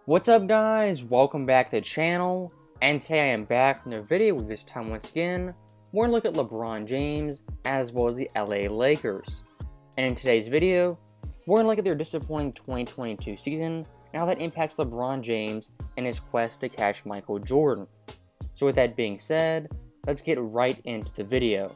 What's up guys, welcome back to the channel, and today I am back in a video with this time once again, we're going to look at LeBron James as well as the LA Lakers. And in today's video, we're going to look at their disappointing 2022 season and how that impacts LeBron James in his quest to catch Michael Jordan. So with that being said, let's get right into the video.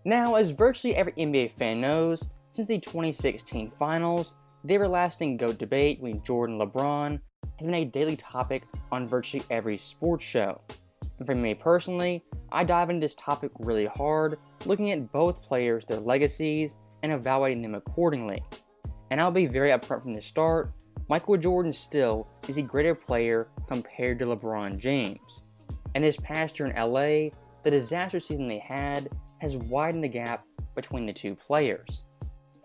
Now, as virtually every NBA fan knows, since the 2016 finals, the everlasting GOAT debate between Jordan and LeBron has been a daily topic on virtually every sports show. And for me personally, I dive into this topic really hard, looking at both players, their legacies, and evaluating them accordingly. And I'll be very upfront from the start, Michael Jordan still is a greater player compared to LeBron James. And this past year in LA, the disastrous season they had has widened the gap between the two players.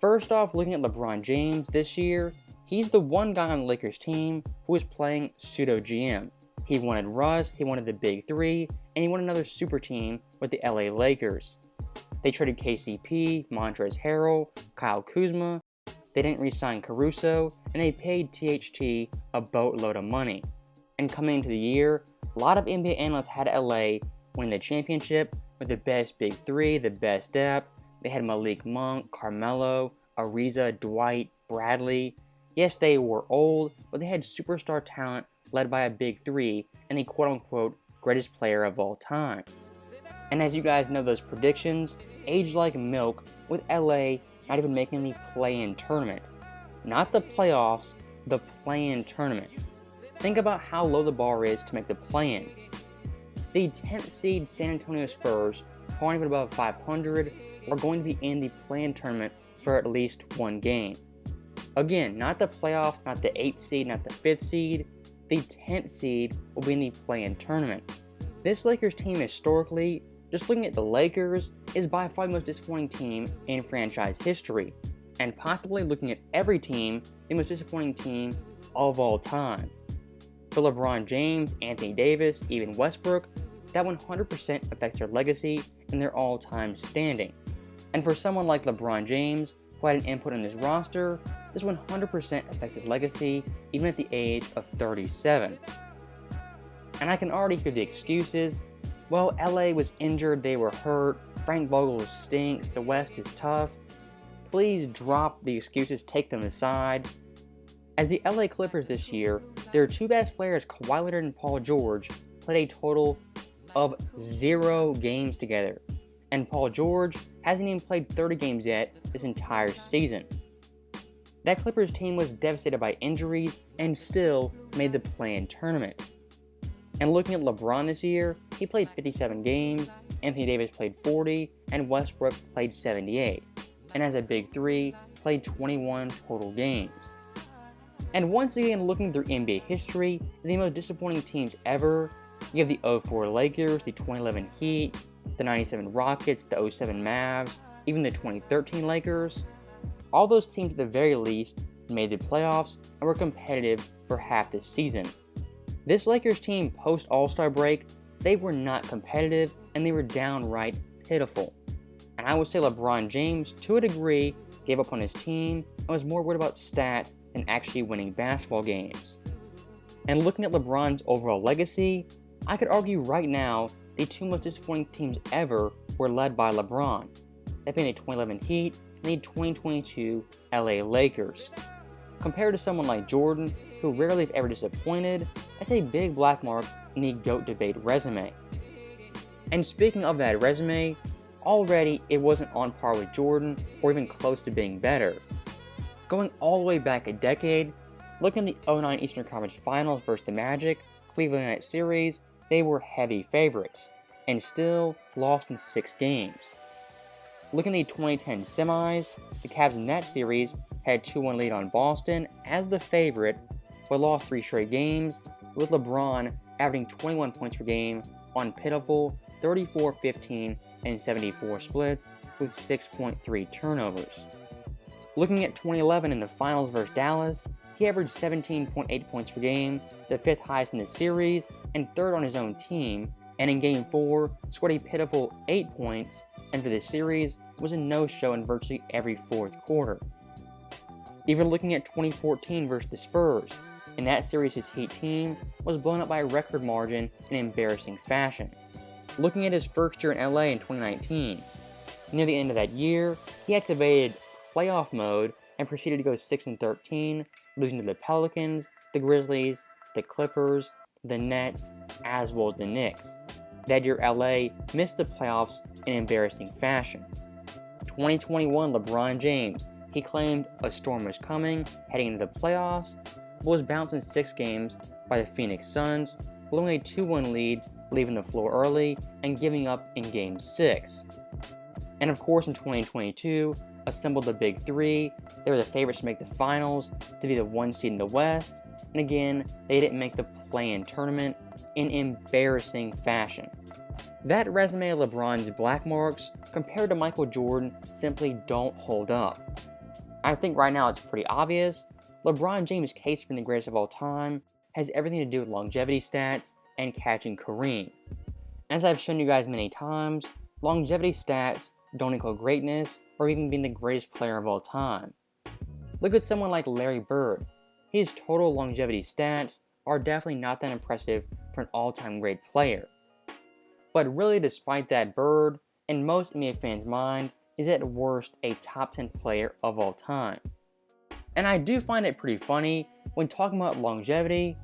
First off, looking at LeBron James this year, he's the one guy on the Lakers team who is playing pseudo-GM. He wanted Russ, he wanted the Big Three, and he wanted another super team with the LA Lakers. They traded KCP, Montrezl Harrell, Kyle Kuzma, they didn't re-sign Caruso, and they paid THT a boatload of money. And coming into the year, a lot of NBA analysts had LA winning the championship with the best Big Three, the best depth. They had Malik Monk, Carmelo, Ariza, Dwight, Bradley. Yes, they were old, but they had superstar talent led by a Big Three and the quote-unquote greatest player of all time. And as you guys know, those predictions aged like milk, with LA not even making the play-in tournament. Not the playoffs, the play-in tournament. Think about how low the bar is to make the play-in. The 10th seed San Antonio Spurs, who aren't even above 500, are going to be in the play-in tournament for at least one game. Again, not the playoffs, not the 8th seed, not the 5th seed. The 10th seed will be in the play-in tournament. This Lakers team historically, just looking at the Lakers, is by far the most disappointing team in franchise history, and possibly looking at every team, the most disappointing team of all time. For LeBron James, Anthony Davis, even Westbrook, that 100% affects their legacy and their all-time standing. And for someone like LeBron James, who had an input in this roster, this 100% affects his legacy even at the age of 37. And I can already hear the excuses. Well, LA was injured, they were hurt, Frank Vogel stinks, the West is tough. Please drop the excuses, take them aside. As the LA Clippers this year, their two best players, Kawhi Leonard and Paul George, played a total of 0 games together. And Paul George hasn't even played 30 games yet this entire season. That Clippers team was devastated by injuries and still made the play-in tournament. And looking at LeBron this year, he played 57 games, Anthony Davis played 40, and Westbrook played 78. And as a Big Three, played 21 total games. And once again, looking through NBA history, the most disappointing teams ever, you have the 04 Lakers, the 2011 Heat, the 97 Rockets, the 07 Mavs, even the 2013 Lakers. All those teams at the very least made the playoffs and were competitive for half the season. This Lakers team post All-Star break, they were not competitive and they were downright pitiful. And I would say LeBron James, to a degree, gave up on his team and was more worried about stats than actually winning basketball games. And looking at LeBron's overall legacy, I could argue right now the two most disappointing teams ever were led by LeBron, that being the 2011 Heat and the 2022 LA Lakers. Compared to someone like Jordan, who rarely if ever disappointed, that's a big black mark in the GOAT debate resume. And speaking of that resume, already it wasn't on par with Jordan or even close to being better. Going all the way back a decade, looking at the 09 Eastern Conference Finals versus the Magic, Cleveland Night Series, they were heavy favorites, and still lost in 6 games. Looking at the 2010 semis, the Cavs in that series had a 2-1 lead on Boston as the favorite, but lost 3 straight games, with LeBron averaging 21 points per game on pitiful 34, 15, and 74 splits with 6.3 turnovers. Looking at 2011 in the finals versus Dallas, he averaged 17.8 points per game, the 5th highest in the series, and 3rd on his own team, and in Game 4, scored a pitiful 8 points, and for the series, was a no-show in virtually every 4th quarter. Even looking at 2014 versus the Spurs, in that series his Heat team was blown up by a record margin in embarrassing fashion. Looking at his first year in LA in 2019, near the end of that year, he activated playoff mode and proceeded to go 6-13, losing to the Pelicans, the Grizzlies, the Clippers, the Nets, as well as the Knicks. That year LA missed the playoffs in embarrassing fashion. 2021 LeBron James, he claimed a storm was coming heading into the playoffs, but was bounced in 6 games by the Phoenix Suns, blowing a 2-1 lead, leaving the floor early, and giving up in Game 6. And of course in 2022, assembled the Big Three. They were the favorites to make the finals, to be the 1 seed in the West, and again, they didn't make the play-in tournament in embarrassing fashion. That resume of LeBron's black marks, compared to Michael Jordan, simply don't hold up. I think right now it's pretty obvious. LeBron James' case for being the greatest of all time has everything to do with longevity stats and catching Kareem. As I've shown you guys many times, longevity stats don't equal greatness or even being the greatest player of all time. Look at someone like Larry Bird. His total longevity stats are definitely not that impressive for an all-time great player. But really, despite that, Bird, in most NBA fans' mind, is at worst a top 10 player of all time. And I do find it pretty funny when talking about longevity.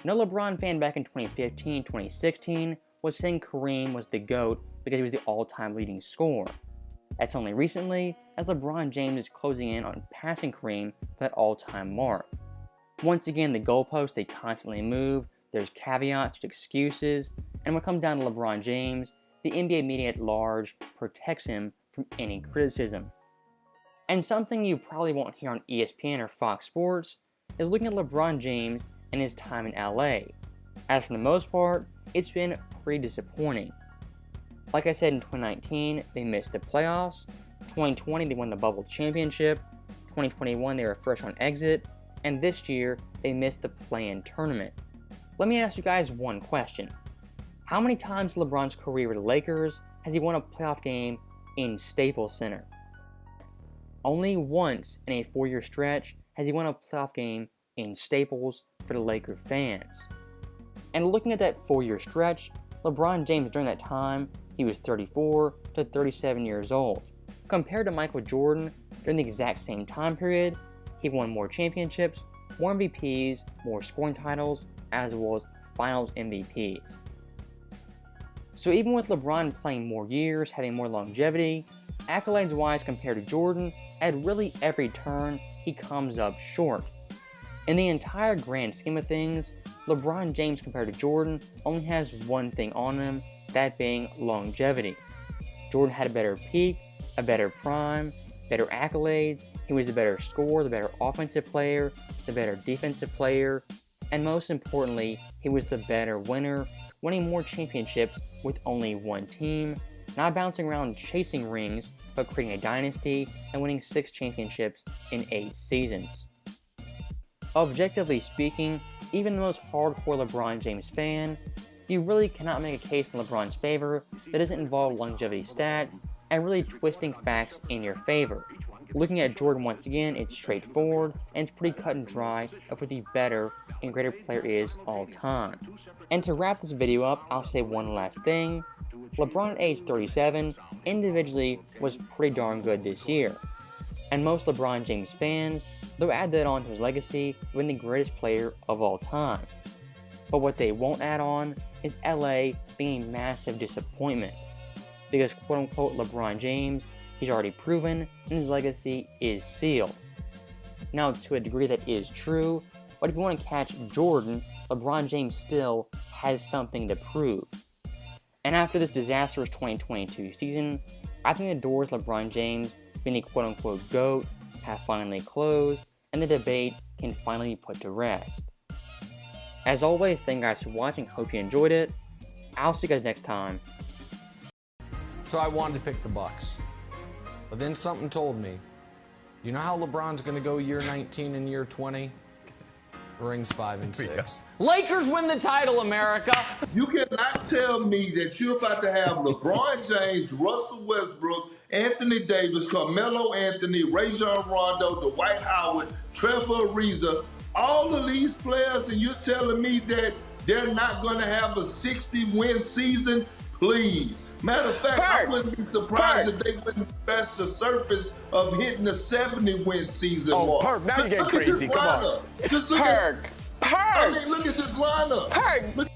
No LeBron fan back in 2015, 2016 was saying Kareem was the GOAT because he was the all-time leading scorer. That's only recently, as LeBron James is closing in on passing Kareem for that all-time mark. Once again, the goalposts, they constantly move, there's caveats, there's excuses, and when it comes down to LeBron James, the NBA media at large protects him from any criticism. And something you probably won't hear on ESPN or Fox Sports is looking at LeBron James and his time in LA. As for the most part, it's been pretty disappointing. Like I said, in 2019, they missed the playoffs. 2020, they won the bubble championship. 2021, they were a first-round exit. And this year, they missed the play-in tournament. Let me ask you guys one question. How many times in LeBron's career with the Lakers has he won a playoff game in Staples Center? Only once in a 4-year stretch has he won a playoff game in Staples for the Laker fans. And looking at that 4-year stretch, LeBron James during that time, he was 34 to 37 years old. Compared to Michael Jordan, during the exact same time period, he won more championships, more MVPs, more scoring titles, as well as finals MVPs. So even with LeBron playing more years, having more longevity, accolades-wise compared to Jordan, at really every turn, he comes up short. In the entire grand scheme of things, LeBron James compared to Jordan only has one thing on him, that being longevity. Jordan had a better peak, a better prime, better accolades, he was the better scorer, the better offensive player, the better defensive player, and most importantly, he was the better winner, winning more championships with only one team, not bouncing around chasing rings, but creating a dynasty and winning 6 championships in 8 seasons. Objectively speaking, even the most hardcore LeBron James fan, you really cannot make a case in LeBron's favor that doesn't involve longevity stats and really twisting facts in your favor. Looking at Jordan once again, it's straightforward and it's pretty cut and dry of who the better and greater player is all time. And to wrap this video up, I'll say one last thing. LeBron at age 37 individually was pretty darn good this year. And most LeBron James fans, they'll add that on to his legacy of being the greatest player of all time. But what they won't add on is LA being a massive disappointment. Because quote-unquote LeBron James, he's already proven and his legacy is sealed. Now to a degree that is true, but if you want to catch Jordan, LeBron James still has something to prove. And after this disastrous 2022 season, I think the doors of LeBron James being the quote-unquote GOAT have finally closed and the debate can finally be put to rest. As always, thank you guys for watching, hope you enjoyed it. I'll see you guys next time. So I wanted to pick the Bucks. But then something told me, you know how LeBron's going to go year 19 and year 20? Rings 5 and 6. Lakers win the title, America! You cannot tell me that you're about to have LeBron James, Russell Westbrook, Anthony Davis, Carmelo Anthony, Rajon Rondo, Dwight Howard, Trevor Ariza, all of these players, and you're telling me that they're not going to have a 60-win season? Please. Matter of fact, I wouldn't be surprised if they wouldn't scratch the surface of hitting a 70-win season mark. Perk, now you're getting Look at crazy. this Come lineup. on. Just look Perk. I mean, look at this lineup. Perk. Look